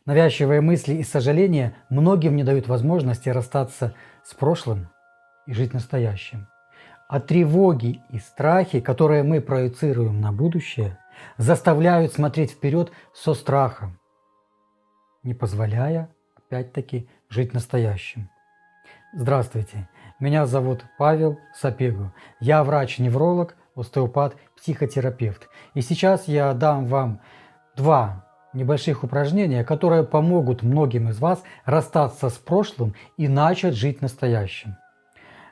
Навязчивые мысли и сожаления многим не дают возможности расстаться с прошлым и жить настоящим. А тревоги и страхи, которые мы проецируем на будущее, заставляют смотреть вперед со страхом, не позволяя, опять-таки, жить настоящим. Здравствуйте, меня зовут Павел Сапегу. Я врач-невролог, остеопат, психотерапевт. И сейчас я дам вам 2 небольших упражнения, которые помогут многим из вас расстаться с прошлым и начать жить настоящим.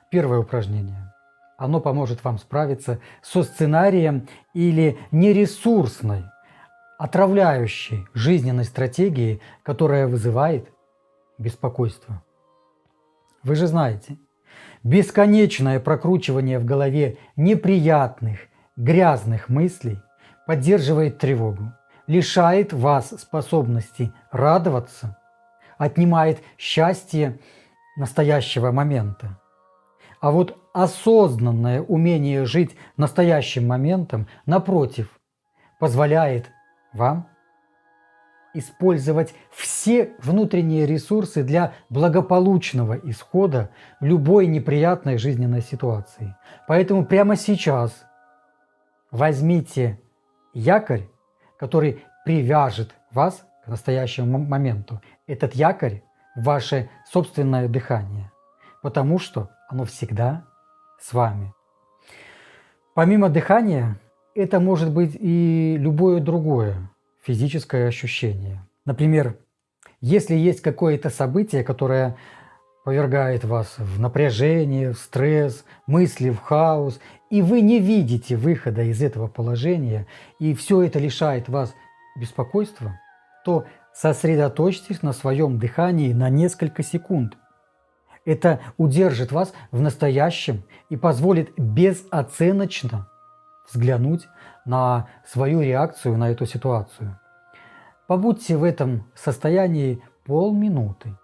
Первое упражнение. Оно поможет вам справиться со сценарием или нересурсной, отравляющей жизненной стратегией, которая вызывает беспокойство. Вы же знаете, бесконечное прокручивание в голове неприятных, грязных мыслей поддерживает тревогу, лишает вас способности радоваться, отнимает счастье настоящего момента. А вот осознанное умение жить настоящим моментом, напротив, позволяет вам использовать все внутренние ресурсы для благополучного исхода любой неприятной жизненной ситуации. Поэтому прямо сейчас возьмите якорь, который привяжет вас к настоящему моменту. Этот якорь – ваше собственное дыхание, потому что оно всегда с вами. Помимо дыхания, это может быть и любое другое физическое ощущение. Например, если есть какое-то событие, которое повергает вас в напряжение, в стресс, мысли в хаос, и вы не видите выхода из этого положения, и все это лишает вас беспокойства, то сосредоточьтесь на своем дыхании на несколько секунд. Это удержит вас в настоящем и позволит безоценочно взглянуть на свою реакцию на эту ситуацию. Побудьте в этом состоянии полминуты.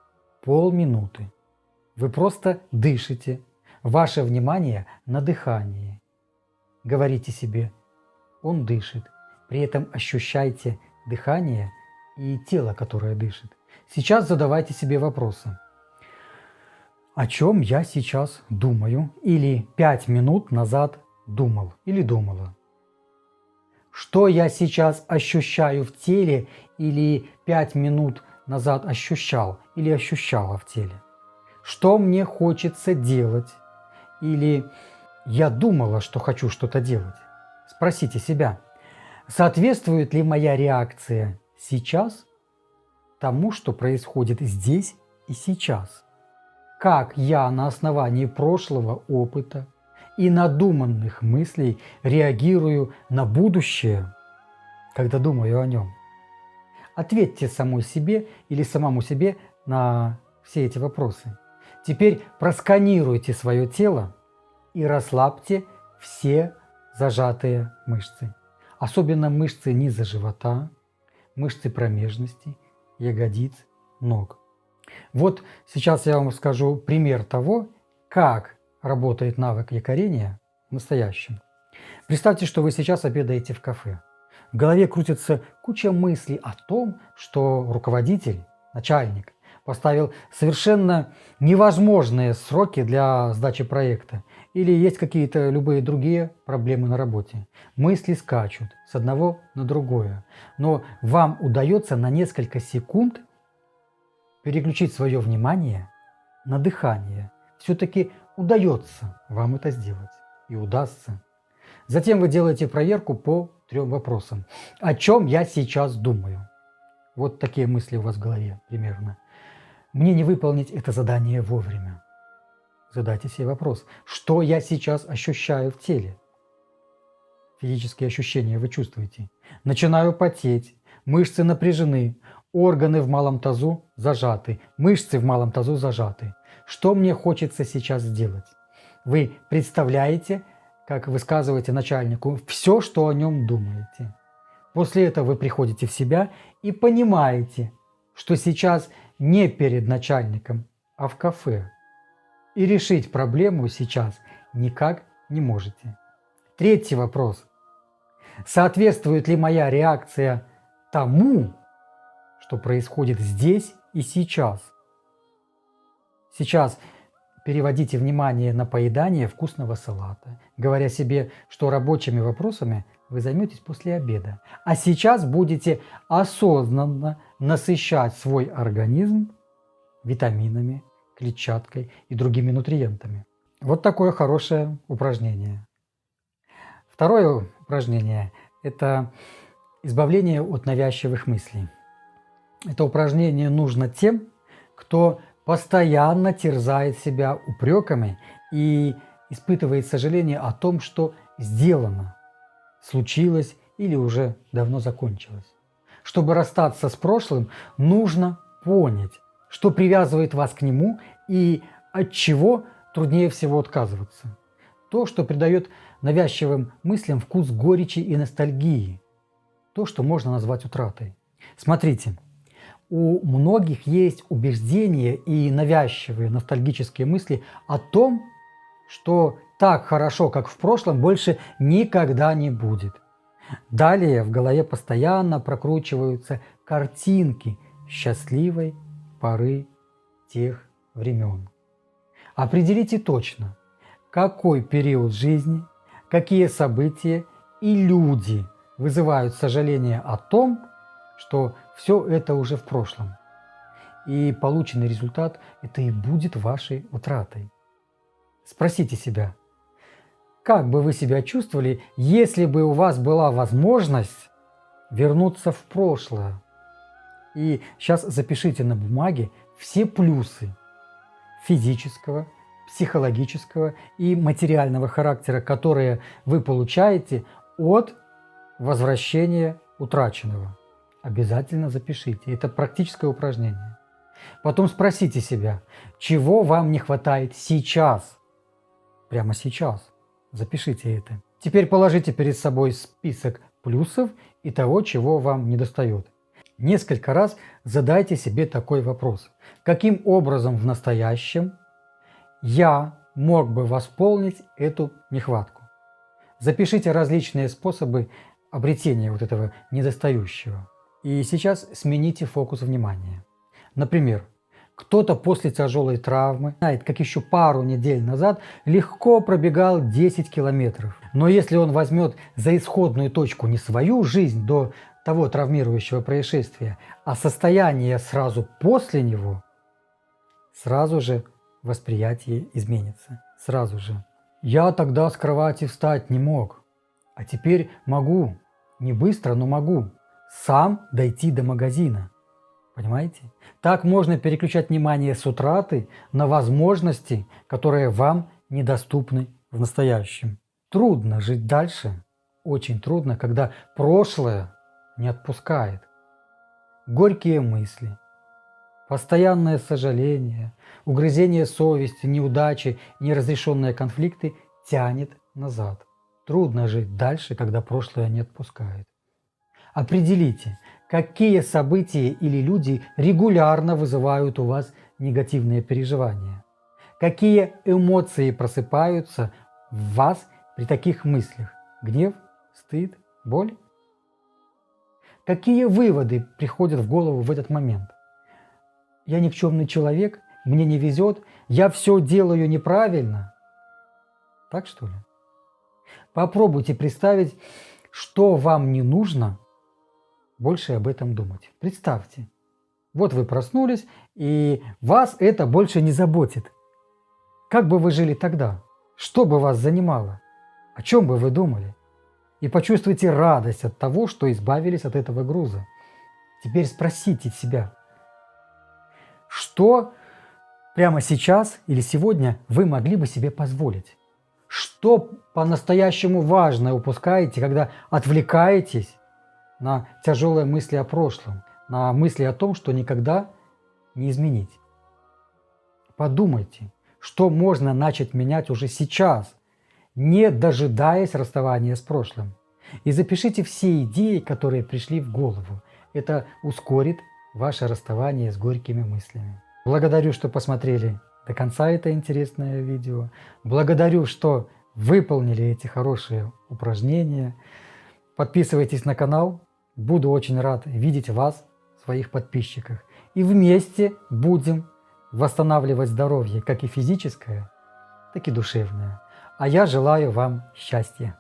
Вы просто дышите. Ваше внимание на дыхании. Говорите себе: он дышит. При этом ощущайте дыхание и тело, которое дышит. Сейчас задавайте себе вопросы. О чем я сейчас думаю? Или 5 минут назад думал или думала? Что я сейчас ощущаю в теле или 5 минут назад ощущал или ощущала в теле? Что мне хочется делать? Или я думала, что хочу что-то делать? Спросите себя, соответствует ли моя реакция сейчас тому, что происходит здесь и сейчас? Как я на основании прошлого опыта и надуманных мыслей реагирую на будущее, когда думаю о нем? Ответьте самой себе или самому себе на все эти вопросы. Теперь просканируйте свое тело и расслабьте все зажатые мышцы. Особенно мышцы низа живота, мышцы промежности, ягодиц, ног. Вот сейчас я вам скажу пример того, как работает навык якорения в настоящем. Представьте, что вы сейчас обедаете в кафе. В голове крутится куча мыслей о том, что руководитель, начальник, поставил совершенно невозможные сроки для сдачи проекта. Или есть какие-то любые другие проблемы на работе. Мысли скачут с одного на другое. Но вам удается на несколько секунд переключить свое внимание на дыхание. Все-таки удается вам это сделать. И удастся. Затем вы делаете проверку по 3 вопросам. О чем я сейчас думаю? Вот такие мысли у вас в голове примерно. Мне не выполнить это задание вовремя. Задайте себе вопрос. Что я сейчас ощущаю в теле? Физические ощущения вы чувствуете. Начинаю потеть. Мышцы напряжены. Органы в малом тазу зажаты. Мышцы в малом тазу зажаты. Что мне хочется сейчас сделать? Вы представляете, как высказываете начальнику все, что о нем думаете. После этого вы приходите в себя и понимаете, что сейчас не перед начальником, а в кафе. И решить проблему сейчас никак не можете. 3 вопрос. Соответствует ли моя реакция тому, что происходит здесь и сейчас. Сейчас переводите внимание на поедание вкусного салата, говоря себе, что рабочими вопросами вы займетесь после обеда. А сейчас будете осознанно насыщать свой организм витаминами, клетчаткой и другими нутриентами. Вот такое хорошее упражнение. Второе упражнение – это избавление от навязчивых мыслей. Это упражнение нужно тем, кто постоянно терзает себя упреками и испытывает сожаление о том, что сделано, случилось или уже давно закончилось. Чтобы расстаться с прошлым, нужно понять, что привязывает вас к нему и от чего труднее всего отказываться. То, что придает навязчивым мыслям вкус горечи и ностальгии. То, что можно назвать утратой. Смотрите, у многих есть убеждения и навязчивые ностальгические мысли о том, что так хорошо, как в прошлом, больше никогда не будет. Далее в голове постоянно прокручиваются картинки счастливой поры тех времен. Определите точно, какой период жизни, какие события и люди вызывают сожаление о том, что все это уже в прошлом. И полученный результат – это и будет вашей утратой. Спросите себя, как бы вы себя чувствовали, если бы у вас была возможность вернуться в прошлое? И сейчас запишите на бумаге все плюсы физического, психологического и материального характера, которые вы получаете от возвращения утраченного. Обязательно запишите. Это практическое упражнение. Потом спросите себя, чего вам не хватает сейчас. Прямо сейчас. Запишите это. Теперь положите перед собой список плюсов и того, чего вам недостает. Несколько раз задайте себе такой вопрос. Каким образом в настоящем я мог бы восполнить эту нехватку? Запишите различные способы обретения вот этого недостающего. И сейчас смените фокус внимания. Например, кто-то после тяжелой травмы, знает, как еще пару недель назад легко пробегал 10 километров. Но если он возьмет за исходную точку не свою жизнь до того травмирующего происшествия, а состояние сразу после него, сразу же восприятие изменится. Сразу же. Я тогда с кровати встать не мог, а теперь могу. Не быстро, но могу. Сам дойти до магазина. Понимаете? Так можно переключать внимание с утраты на возможности, которые вам недоступны в настоящем. Трудно жить дальше. Очень трудно, когда прошлое не отпускает. Горькие мысли, постоянное сожаление, угрызение совести, неудачи, неразрешенные конфликты тянет назад. Трудно жить дальше, когда прошлое не отпускает. Определите, какие события или люди регулярно вызывают у вас негативные переживания. Какие эмоции просыпаются в вас при таких мыслях? Гнев, стыд, боль? Какие выводы приходят в голову в этот момент? Я никчемный человек, мне не везет, я все делаю неправильно. Так что ли? Попробуйте представить, что вам не нужно больше об этом думать. Представьте, вот вы проснулись, и вас это больше не заботит. Как бы вы жили тогда? Что бы вас занимало? О чем бы вы думали? И почувствуйте радость от того, что избавились от этого груза. Теперь спросите себя, что прямо сейчас или сегодня вы могли бы себе позволить? Что по-настоящему важное упускаете, когда отвлекаетесь на тяжелые мысли о прошлом, на мысли о том, что никогда не изменить? Подумайте, что можно начать менять уже сейчас, не дожидаясь расставания с прошлым. И запишите все идеи, которые пришли в голову. Это ускорит ваше расставание с горькими мыслями. Благодарю, что посмотрели до конца это интересное видео. Благодарю, что выполнили эти хорошие упражнения. Подписывайтесь на канал. Буду очень рад видеть вас своих подписчиках. И вместе будем восстанавливать здоровье, как и физическое, так и душевное. А я желаю вам счастья.